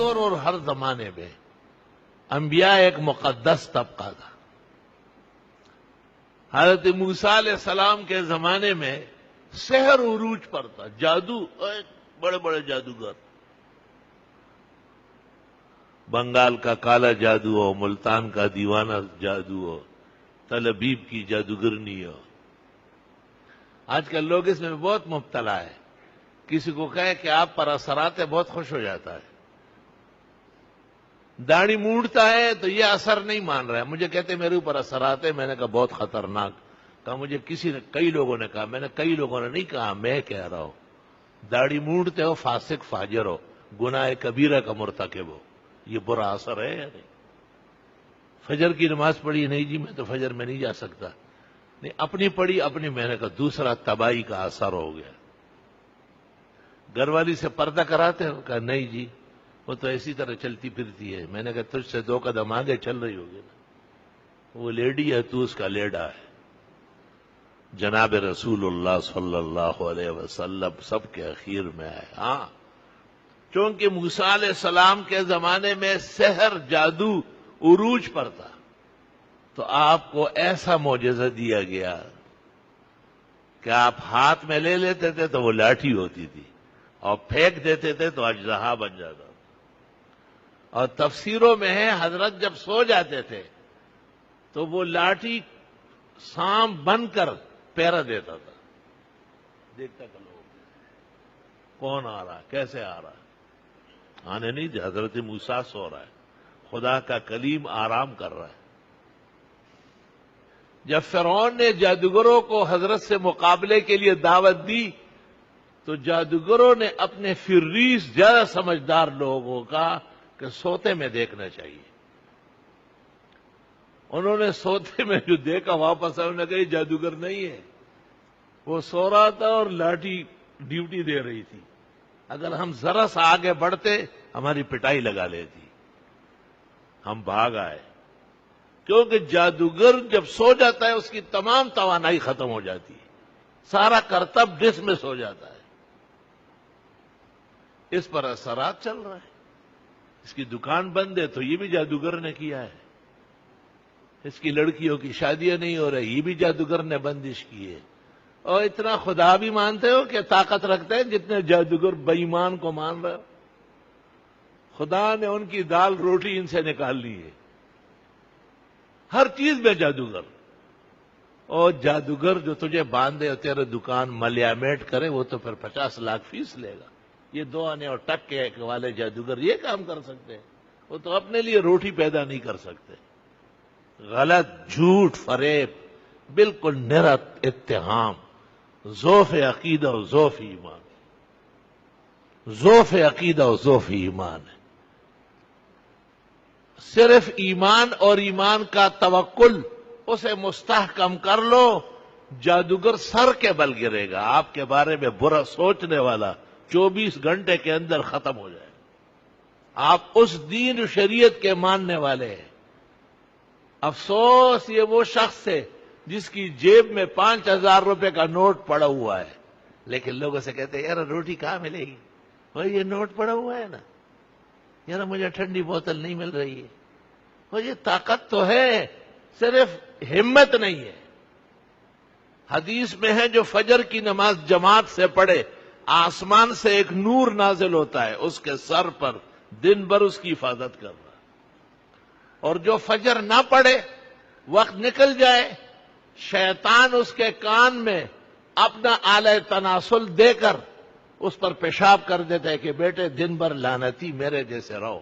دور اور ہر زمانے میں انبیاء ایک مقدس طبقہ تھا. حضرت موسیٰ علیہ السلام کے زمانے میں سحر عروج پر تھا, جادو, بڑے بڑے جادوگر, بنگال کا کالا جادو ہو, ملتان کا دیوانہ جادو ہو, تل ابیب کی جادوگرنی ہو. آج کل لوگ اس میں بہت مبتلا ہے. کسی کو کہے کہ آپ پر اثرات ہے, بہت خوش ہو جاتا ہے. داڑھی مونڈتا ہے تو یہ اثر نہیں مان رہا ہے, مجھے کہتے میرے اوپر اثرات ہے. میں نے کہا بہت خطرناک. کہا مجھے کئی لوگوں نے کہا. میں نے کئی لوگوں نے نہیں کہا, میں کہہ رہا ہوں. داڑھی مونڈتے ہو, فاسق فاجر ہو, گناہ کبیرہ کا مرتکب ہو, یہ برا اثر ہے یا نہیں؟ فجر کی نماز پڑھی نہیں جی, میں تو فجر میں نہیں جا سکتا. نہیں, اپنی پڑھی اپنی. میں نے کہا دوسرا تباہی کا اثر ہو گیا. گھر والی سے پردہ کراتے ہو؟ کہا نہیں جی, وہ تو اسی طرح چلتی پھرتی ہے. میں نے کہا تجھ سے 2 قدم آگے چل رہی ہوگی نا. وہ لیڈی ہے, تو اس کا لیڈا ہے. جناب رسول اللہ صلی اللہ علیہ وسلم سب کے اخیر میں آئے. ہاں, چونکہ موسیٰ علیہ السلام کے زمانے میں سحر جادو عروج پر تھا, تو آپ کو ایسا معجزہ دیا گیا کہ آپ ہاتھ میں لے لیتے تھے تو وہ لاٹھی ہوتی تھی, اور پھینک دیتے تھے تو اژدہا بن جاتا تھا. اور تفسیروں میں ہے حضرت جب سو جاتے تھے تو وہ لاٹھی سام بن کر پیرا دیتا تھا. دیکھتا کہ لوگ کون آ رہا, کیسے آ رہا. آنے نہیں دے. حضرت موسیٰ سو رہا ہے, خدا کا کلیم آرام کر رہا ہے. جب فرعون نے جادوگروں کو حضرت سے مقابلے کے لیے دعوت دی تو جادوگروں نے اپنے فریس زیادہ سمجھدار لوگوں کا کہ سوتے میں دیکھنا چاہیے. انہوں نے سوتے میں جو دیکھا واپس آئے, انہوں نے کہا یہ جادوگر نہیں ہے, وہ سو رہا تھا اور لاٹھی ڈیوٹی دے رہی تھی. اگر ہم ذرا سا آگے بڑھتے ہماری پٹائی لگا لیتی. ہم بھاگ آئے, کیونکہ جادوگر جب سو جاتا ہے اس کی تمام توانائی ختم ہو جاتی ہے, سارا کرتب ڈسمس ہو جاتا ہے. اس پر اثرات چل رہا ہے. اس کی دکان بند ہے تو یہ بھی جادوگر نے کیا ہے. اس کی لڑکیوں کی شادیاں نہیں ہو رہی, یہ بھی جادوگر نے بندش کی ہے. اور اتنا خدا بھی مانتے ہو کہ طاقت رکھتے ہیں جتنے جادوگر بے ایمان کو مان رہے ہو. خدا نے ان کی دال روٹی ان سے نکال لی ہے, ہر چیز میں جادوگر. اور جادوگر جو تجھے باندھے اور تیرے دکان ملیامیٹ کرے وہ تو پھر 50 لاکھ فیس لے گا. یہ 2 آنے اور ٹکے والے جادوگر یہ کام کر سکتے ہیں, وہ تو اپنے لیے روٹی پیدا نہیں کر سکتے. غلط, جھوٹ, فریب, بالکل نرت اتہام, ضعف عقیدہ و ضعف ایمان. ضعف عقیدہ و ضعف ایمان ہے. صرف ایمان اور ایمان کا توکل, اسے مستحکم کر لو, جادوگر سر کے بل گرے گا. آپ کے بارے میں برا سوچنے والا 24 گھنٹے کے اندر ختم ہو جائے. آپ اس دین و شریعت کے ماننے والے ہیں. افسوس یہ وہ شخص ہے جس کی جیب میں 5000 روپے کا نوٹ پڑا ہوا ہے, لیکن لوگوں سے کہتے ہیں یار روٹی کہاں ملے گی, بھائی یہ نوٹ پڑا ہوا ہے نا, یار مجھے ٹھنڈی بوتل نہیں مل رہی ہے. یہ طاقت تو ہے, صرف ہمت نہیں ہے. حدیث میں ہے جو فجر کی نماز جماعت سے پڑھے آسمان سے ایک نور نازل ہوتا ہے اس کے سر پر, دن بھر اس کی حفاظت کر رہا. اور جو فجر نہ پڑھے, وقت نکل جائے, شیطان اس کے کان میں اپنا آلہ تناسل دے کر اس پر پیشاب کر دیتا ہے کہ بیٹے دن بھر لعنتی میرے جیسے رہو.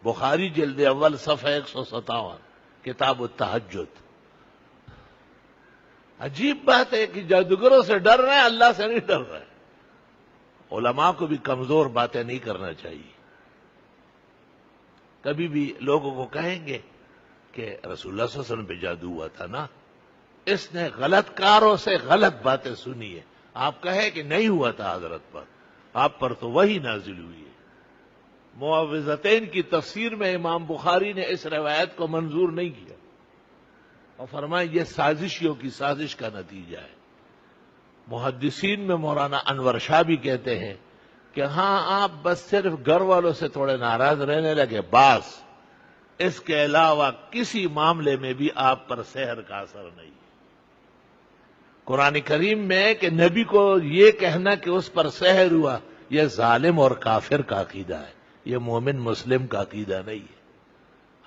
بخاری جلد اول صفحہ 157, کتاب التہجد. عجیب بات ہے کہ جادوگروں سے ڈر رہے ہیں, اللہ سے نہیں ڈر رہے. علماء کو بھی کمزور باتیں نہیں کرنا چاہیے. کبھی بھی لوگوں کو کہیں گے کہ رسول اللہ صلی اللہ علیہ وسلم پہ جادو ہوا تھا نا, اس نے غلط کاروں سے غلط باتیں سنی ہے. آپ کہیں کہ نہیں ہوا تھا حضرت پر, آپ پر تو وہی نازل ہوئی ہے. معوذتین کی تفسیر میں امام بخاری نے اس روایت کو منظور نہیں کیا اور فرمایا یہ سازشیوں کی سازش کا نتیجہ ہے. محدثین میں مولانا انور شاہ بھی کہتے ہیں کہ ہاں آپ بس صرف گھر والوں سے تھوڑے ناراض رہنے لگے، باس اس کے علاوہ کسی معاملے میں بھی آپ پر سحر کا اثر نہیں۔ قرآن کریم میں ہے کہ نبی کو یہ کہنا کہ اس پر سحر ہوا، یہ ظالم اور کافر کا عقیدہ ہے، یہ مومن مسلم کا عقیدہ نہیں ہے۔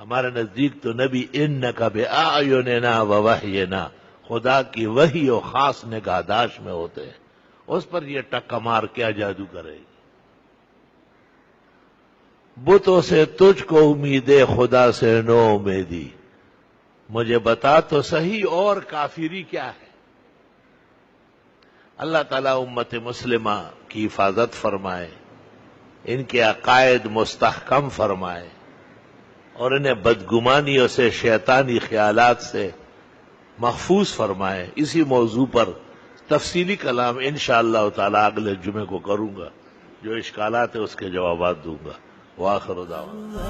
ہمارے نزدیک تو نبی انک بأعیننا ووحینا، خدا کی وحی و خاص نگہداشت میں ہوتے ہیں، اس پر یہ ٹکا مار کیا جادو کرے گی۔ بتوں سے تجھ کو امید خدا سے نو امیدی، مجھے بتا تو صحیح اور کافری کیا ہے۔ اللہ تعالیٰ امت مسلمہ کی حفاظت فرمائے، ان کے عقائد مستحکم فرمائے، اور انہیں بدگمانیوں سے، شیطانی خیالات سے محفوظ فرمائے۔ اسی موضوع پر تفصیلی کلام انشاءاللہ تعالیٰ اگلے جمعے کو کروں گا، جو اشکالات ہیں اس کے جوابات دوں گا۔ وآخر دعوانا